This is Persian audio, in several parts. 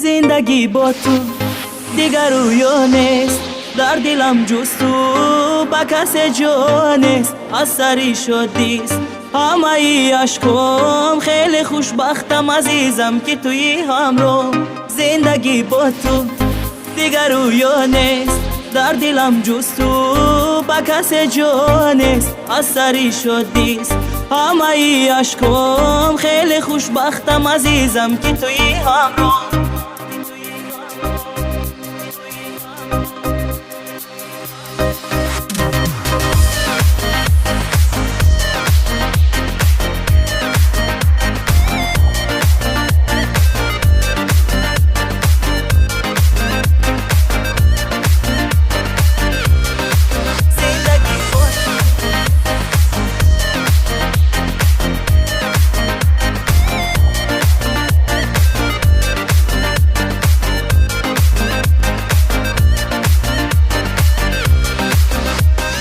زندگی با تو دیگر رویا نیست، در دلم جز تو با کس جا نیست. از سری شدیست همه ای عشقم، خیلی خوشبختم عزیزم که توی همراه. زندگی با تو دیگر رویا نیست، در دلم جز تو با کس جا نیست. از سری شدیست همه ای عشقم، خیلی خوشبختم عزیزم که توی همراه.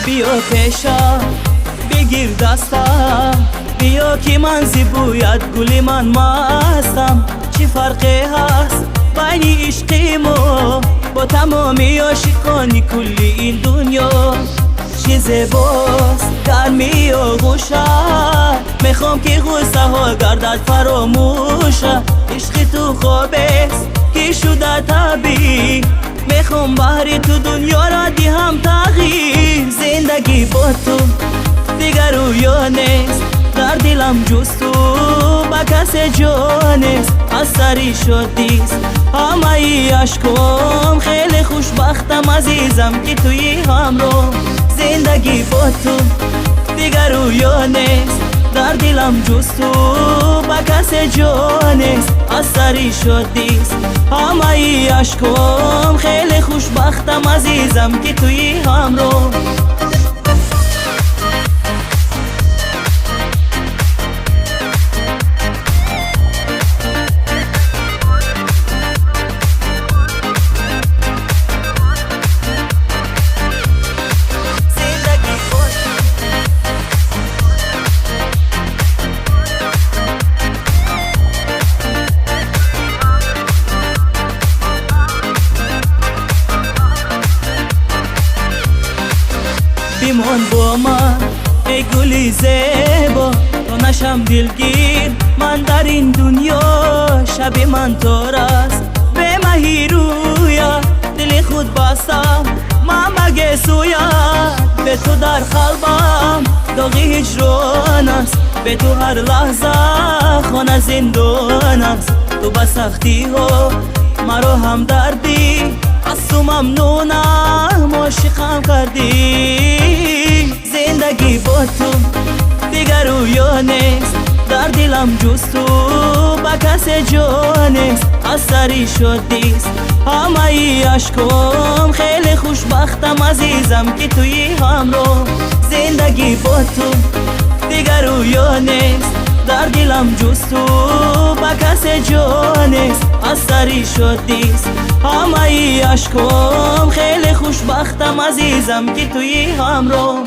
بیا پیشا بگیر دستم، بیا که من زیبویت گلی من مستم. چی فرقی هست بین عشقیم و با تمامی عاشقانی کلی این دنیا؟ چی زیباست گرمی و غوشت، میخوام که غصه ها گردد فراموشت. عشق تو خوابست که شده طبیعی، میخوام بحری تو دنیا را دیم تغییر. زندگی با تو دیگر رویا نیست، در دلم جز تو با کس جا نیست. از سری شدیست همه ای عشقم، خیلی خوشبختم عزیزم که توی همراه. زندگی با تو دیگر رویا نیست، در دلم جز تو با کس جا نیست. از سری شدیست همه ای عشقم، خیلی خوشبختم عزیزم که توی همراه. بیمان با من ای گلی زیبا، تا نشم دلگیر من در این دنیا. شب من تار است به مهی رویا، دل خود بستم من بگه سویت. به تو در قلبم داغی هجران است، به تو هر لحظه خانه زندان است. تو با سختی ها مرا هم دردی، از تو ممنونم عاشقم کردی. زندگی با تو دیگر رویا نیست، در دلم جز تو با کس جا نیست. از سری شدیست همه ای عشقم، خیلی خوشبختم عزیزم که توی همراه. زندگی با تو دیگر رویا نیست، در دلم جز تو با کس جا نیست. از سری شدیست همه ای عشقم، خیلی خوشبختم عزیزم که توی همراه.